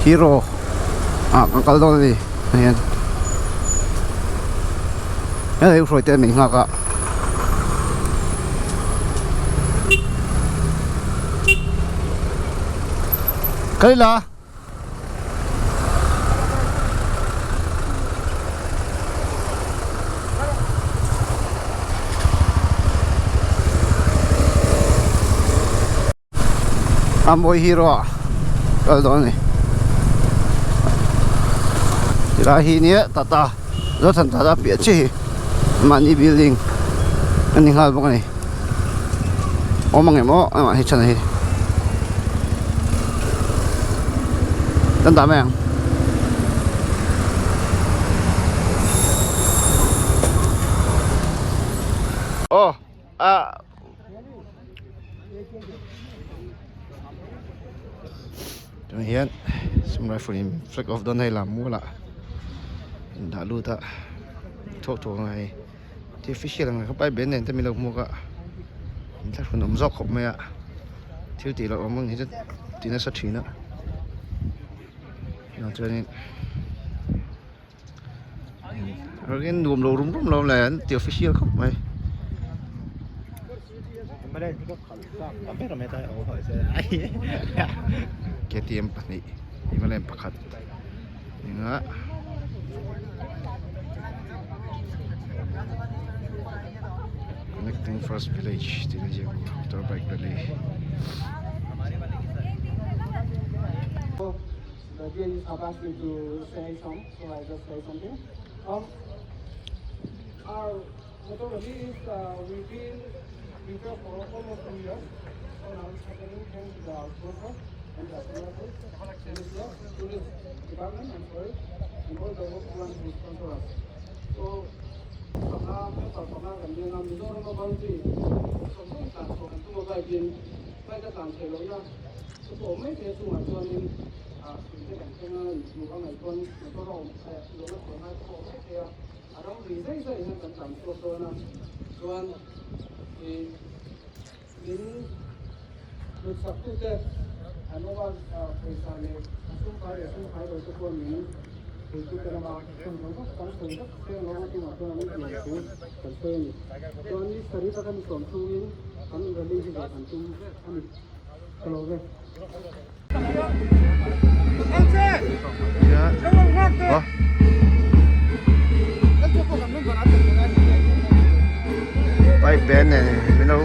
Hero. Ang kaldo ni. Ayan. Yan yung fruit yan nga ka. Kalila. Amoy hero. Kaldo ni. Tirahin niya tata. Doon tata piachi. Money building. Aning halbo ka ni. Omang mo, hitsa na hi. Tanda mo yan. Oh, yan. Sumra for him. Flick off doon ay lam wala. Dalo ta. Toto ngay. Ti official ang kapay benen ta milaw mo ka. Inta kun umzok khop maya. Til ti lo among hit tina sa China. Na training. Again rum lo lan ti official khop mai. Mai ni ko khal ta pero mai ta o hoi se ai. KTM pa ni. Imalem pakat. Nga. Connecting First Village to the Motor Bike Rally. The judges have asked me to say some, so I just say something. Our motor rally is we've been prepared for almost 2 years. So now it's happening thanks to the sponsor and the police department, I'm sorry, and all the local ones who sponsor us. So gần như năm đó nó bao nhiêu không có sản phẩm không có vài tiền vài cái sản phẩm đó số bộ mấy cái số mà cho nên cái cảnh trong nhiều con này con có rộng nhiều nó còn hai số mấy cái đó vì dây những sản phẩm số số nào còn thì đến được sắp tu thế anh nói phải sang này không phải rồi số con mình thì tôi cái mà không có sản phẩm đó cái nó cũng mà tôi làm cái gì cũng cần tiền cho nên sở hữu các cái sản phẩm như anh gần đây thì sản phẩm anh kalau cái Wah. Baik band này, bên đâu?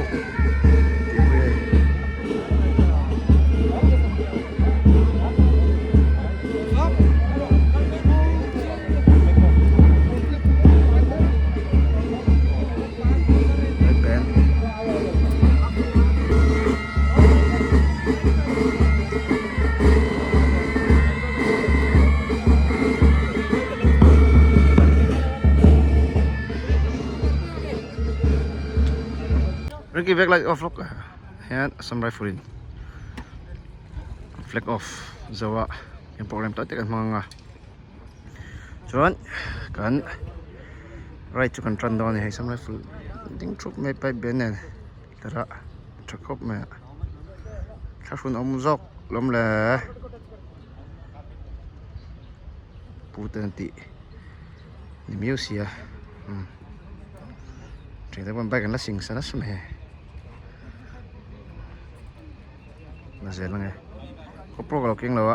Ricky back like off look. Yan, some rifle in. Flag off. Zawa. Yung program tayo kan mga Chuan kan right to kan tran down ni some rifle. Ding truck may pipe benen. Tara truck up may. Kafun omzok lom le. Puta nanti. Ni music ya. Cerita pun baik kan lasing sana semua. Masih lang kopro kalau keng lawa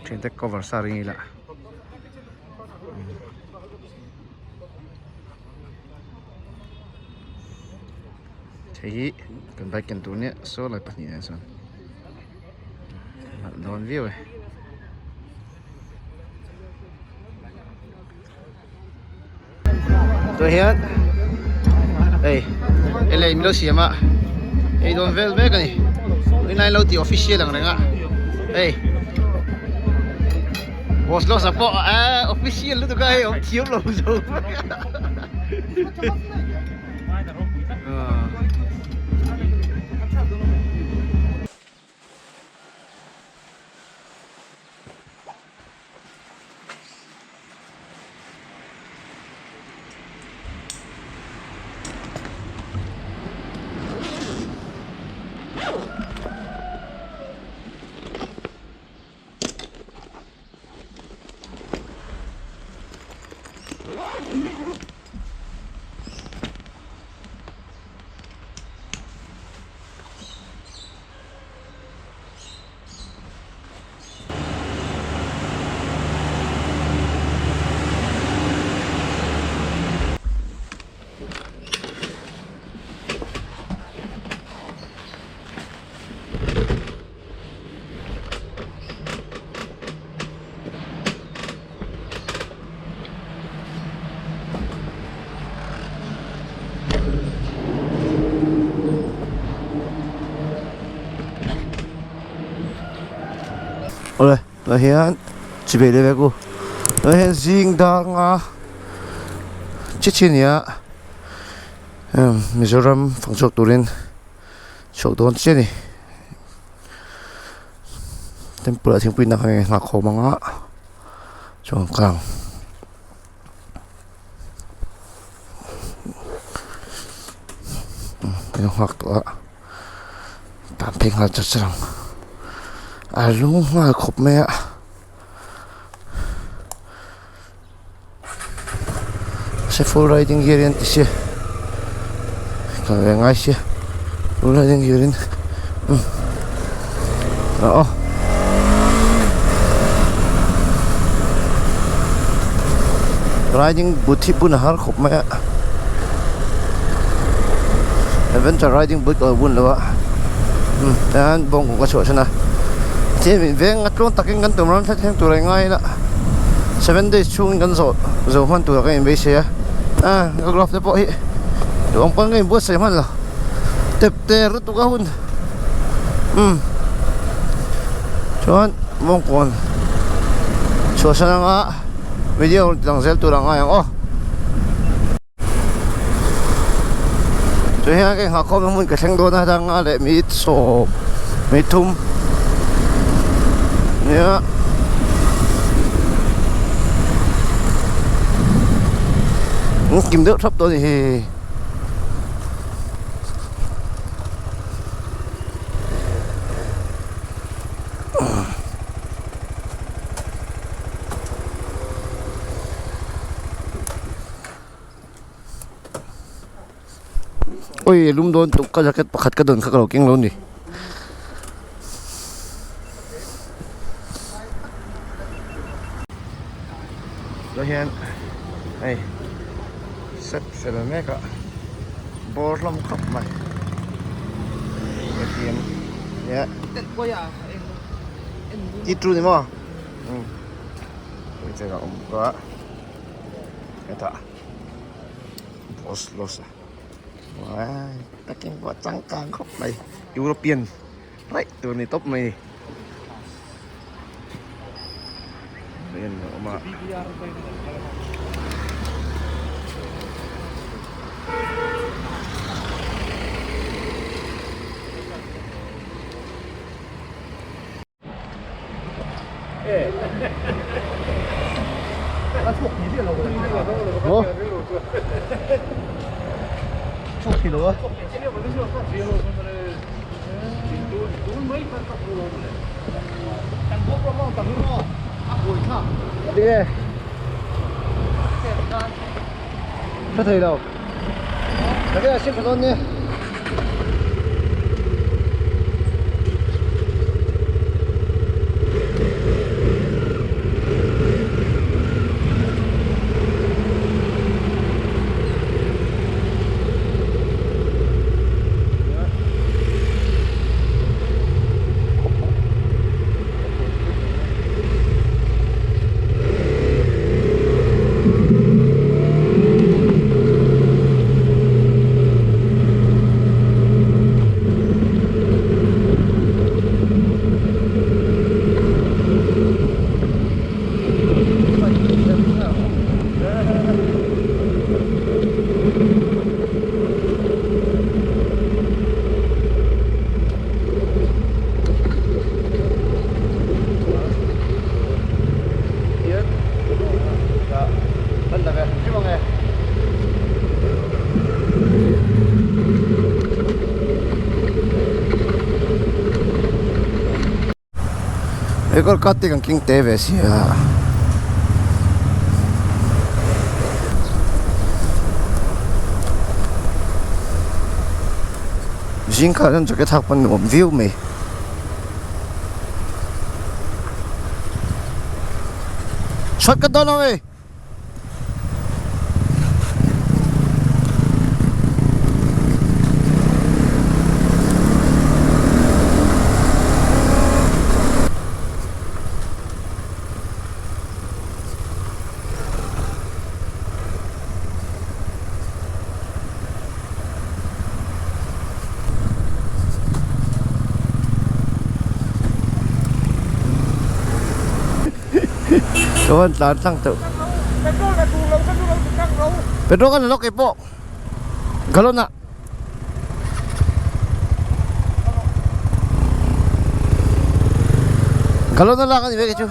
cinta cover saring ila jadi kan baik kan tunya so lepas ni son lawan view tu hian elai milo siama don vel back ni Ini laut di official lang nga. Hey. Boss lo sa po official lu tu kayo. Tiup lo so. Oleh, lahian 집에 내고 lahian 징다가 치치니아 미조람 방쪽 도린 쪽돈 치니 tempura thingpui na kang nga kho manga chong kang ino hak to a tam pheng ha chachang alung nga khop me a se full riding gear yan isi ka nga isi full riding gear in oo riding boot pun har khop me adventure riding boot or bun lawa dan bong ko so sana te min veng atlon takin kan tumram sa theng turai ngai la 7 days chung kan so zo man tu ka in be se ga glove te po hi dong pang ngai bo se man la tep te ru tu ka hun chuan mong kon so sana nga video lang sel tu lang ayang so hiya cái họ có muốn cái sang đô na đang để mít sổ mít thum nhá kim nước sắp tới thì ôi lum don tụ ka jacket pakhat ka don khakalo king lo ni lo hian ai set sela me ka bor lam khap mai atm ya có ya ti tru ni mo oi te ga ka eta boss losa wah, taking buat cangkang kok mai European, right? Tu ni top mai. Ayan, oma. Oh. Chục kilo á? Đi đây. Cho thầy đâu? Cái này xin cảm ơn nhé. 이걸 까띠간 킹 때베시야 무신카는 저게 탁번 뷰 메 샷갓 다나웨 Tuan tan sang tu. Petrol kan lok ipo. Kalau nak. Kalau nak lah kan ibe kecu.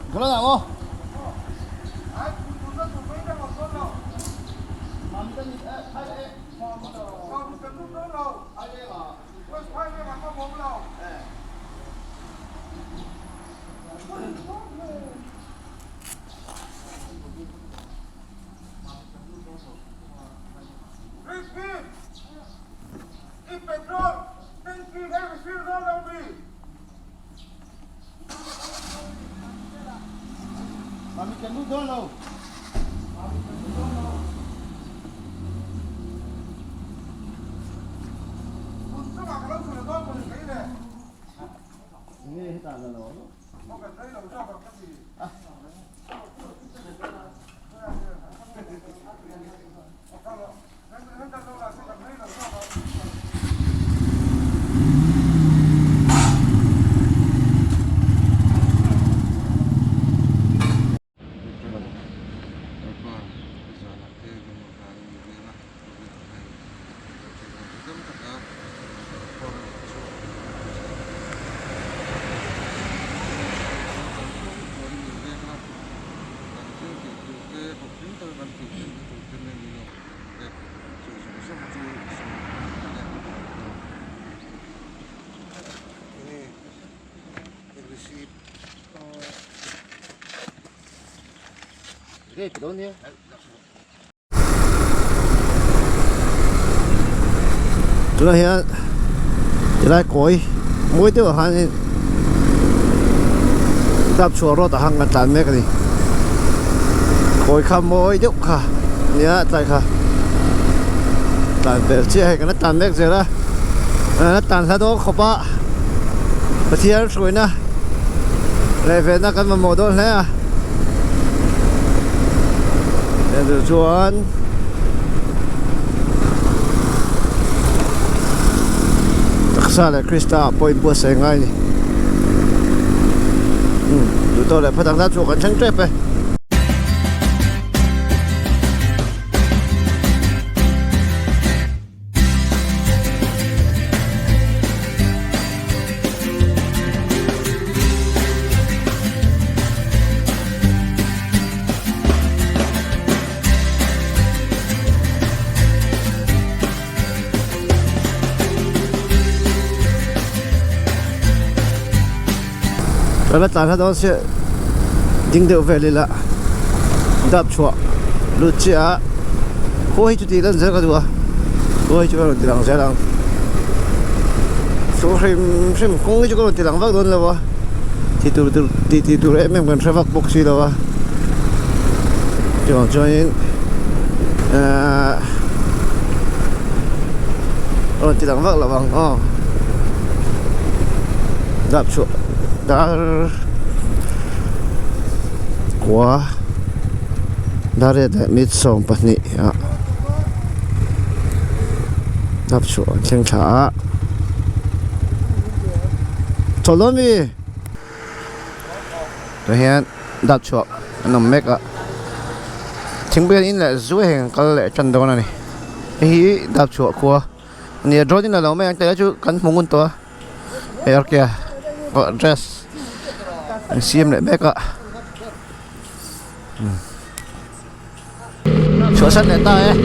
Kalau nak mo. Kami kendu dulu. Ini kita ada loh. Oke, kedon dia. Itulah ya. Jalan koi, mỗi tiêu hàng này đáp chùa rồi ta hàng ngàn tàn mấy cái gì, koi khăm mỗi chút cả, nhớ tại cả, tàn bể chia hay cái nó tàn mấy cái đó, nó tàn sao đó khó bạ, bữa tiệc rồi nè, lại về nó cần một màu đôi này à. Để chuan taksa là Krista poi bua sai ngay ni tụi tôi lại phát tăng ra chuột cảnh trắng trép ấy. Rồi bắt tàn đó sẽ dính đều về lại đạp chua lụt chia khối chút tí lần sẽ có đùa khối chút lần tí lần sẽ lần số xem không chút lần tí lần vác đốn là vợ thì tụi em còn sẽ vác bốc xì là vợ cho nên lần tí lần vác là vâng đạp chua dar quá dar để mít sông bát nị đáp chỗ thiên trả cho luôn đi rồi hiện đáp chỗ nằm mét ạ chính bên in là duy hình cái lệ chân đó này hi đáp chỗ qua nè rồi thì là lâu mấy anh thấy chú cắn mông con to ở kia có dress xem lại mét ạ chỗ sắt này tay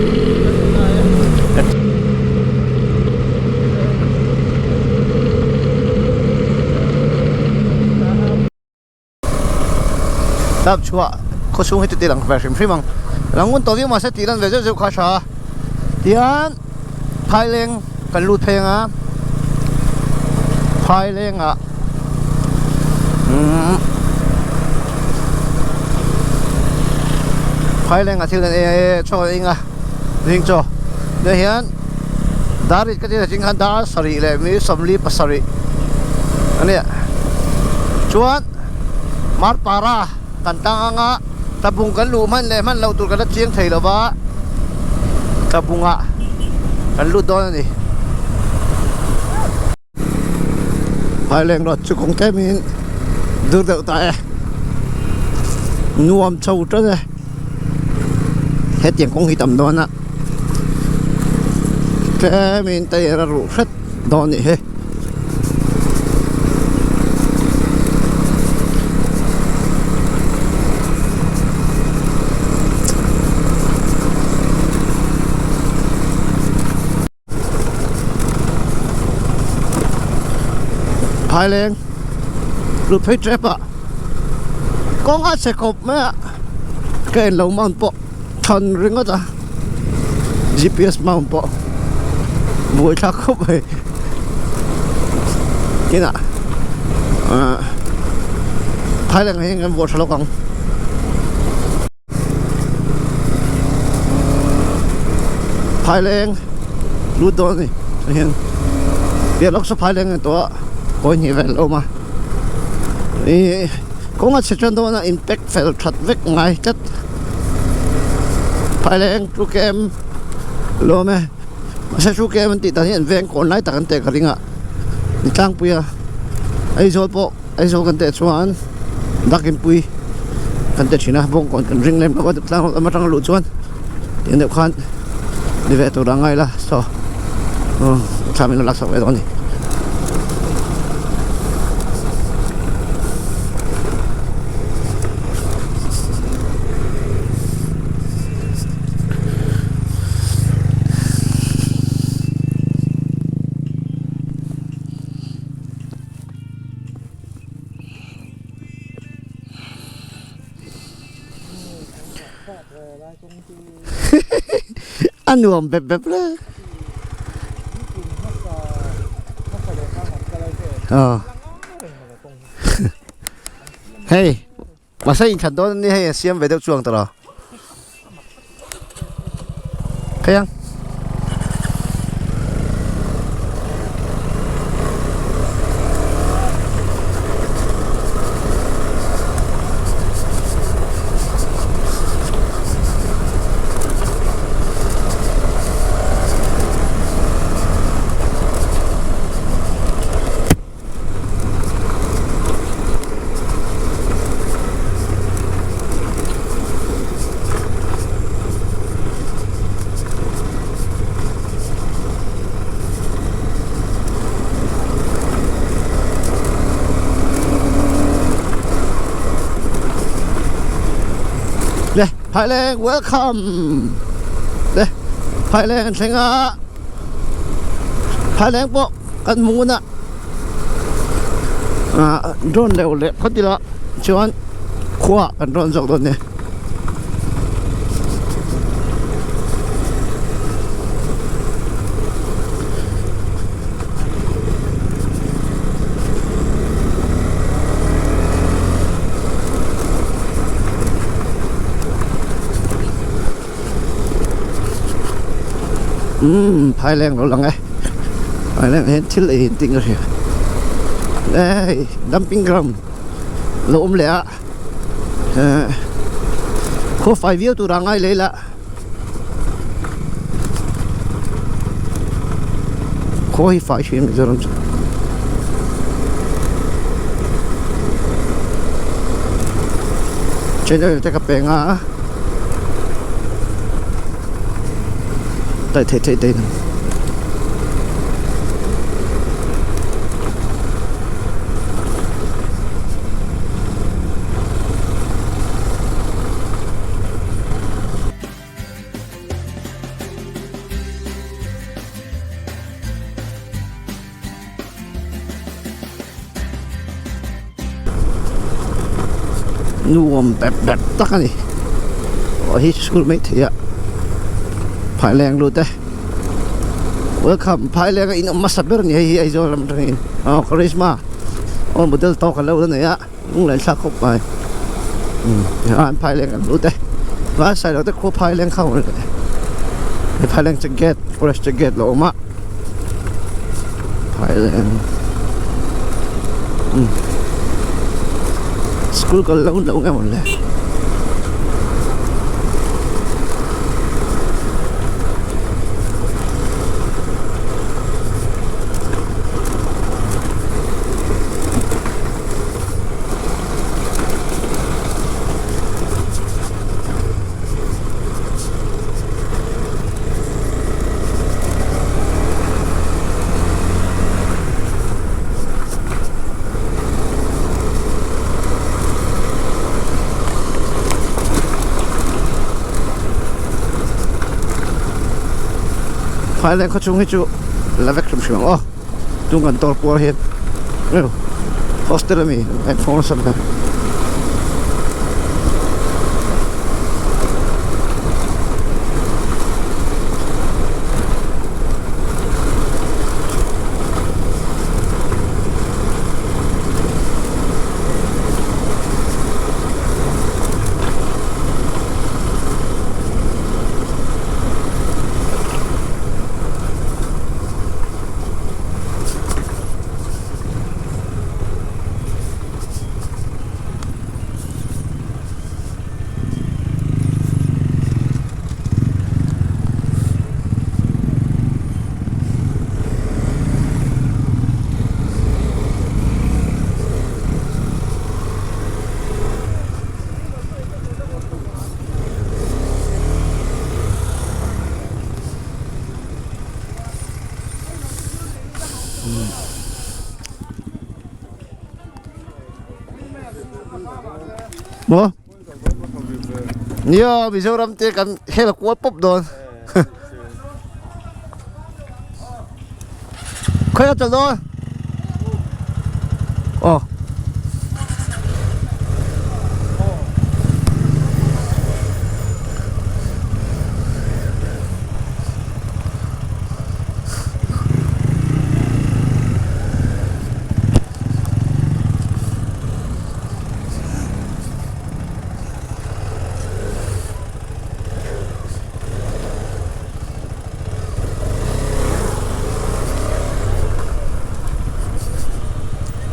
đáp chua có xuống hết tiền lằng về xem phim bằng lằng muốn tàu mà sẽ tiền về rất khó sợ tiền Thái Lan cần lụt phèn á Thái Lan á phai leng a thil e cho inga ring cho ne hian darit ka ti jing han dar sari le mi somli pasari ania chuan mar para kan tanga tabung kan lu man le man lo tur kan chiang thei lo ba tabunga kan lu don ni phai leng ro chu kong te min dur deu ta e nuam chau tra ne hết tiền công hi tầm đó nè cái mình tay ra rủ hết đó nè hết phai lên rủ phết trép à con ăn sẽ cọp mẹ cái lẩu măng bộ thân ring á GPS mount po buổi thắc khúc về cái nào thấy là ngày ngày buổi sao con Thái Lan lút đó này hiện bây giờ số Thái Lan này to coi như vậy lâu mà có một sự chân đó là impact phải thật vất ngay chất Thái Lan chú kem lo me sa chú kem mình tịt hiện ven còn lại tặng tệ cái ringa trang puya ai rồi po ai rồi kan tệ chuan dakin pui kan tệ china bong còn kan ring lem nó có tlang mà tang lu chuan tiền được khan đi về tàu ngay là so sao mình lạc sọc về đó này ăn nuông bẹp bẹp đấy hey mà sao anh chặt đó đi hay xem về đâu chuồng tao rồi thấy không đây Thái Lan welcome đây Thái Lan sinh á Thái Lan bộ ăn muốn ạ drone đều lệ có gì đó chọn khoa ăn drone dọc đó nè Thái Lan rồi lần ấy Thái Lan hết thiết lệ hiện tình rồi đây dumping ground lộm lẹ có phải view tụi đang ai lấy lạ có hi phải chuyện rồi làm trên đây cái cà phê ngã tại thế đây nuông bẹp bẹp tắc này ở hít xuống mấy thì ạ Thái Lan luôn đấy welcome Thái Lan in masaber ni ai zo lam tangin charisma model to ka lo na ya ung lai sa khop pai Thái Lan luôn đấy ว่าใส่เราจะควบพายแรงเข้าเลยพายแรงจะเก็ตฟอเรสจะเก็ตลงมาพายแรงสกูลก็เล่าไงหมดเลยพายแรงเขาชงให้จูแล้วแวกชุ่มชื้นอ๋อจุงกันตัวปัวเห็ดเร็วโฮสเตอร์มีไอโฟนสักหน่อยบ่เนี่ยมีเจ้ารำเจกันแค่ละกวดปุ๊บโดนใครจะโดนอ๋อ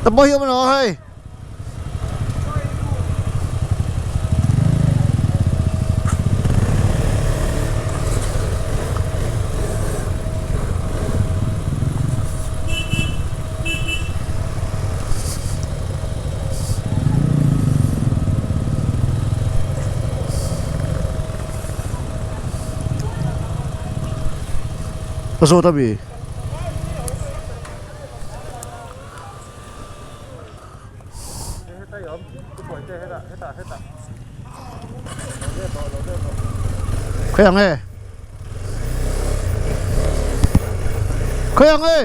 ตะบอยมันเหรอเฮ้ยกระโซตับบีเครื่องเลยเครื่องเลย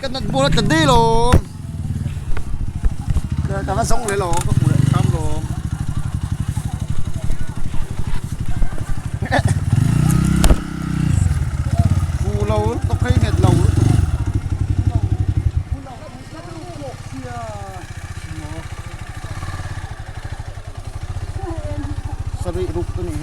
กันนัดบัวกันดีลงแต่ว่าส่งเลยหรอก็หมดตามลงกูเราต้องให้เน็ตเราสรีรุกตัวนี้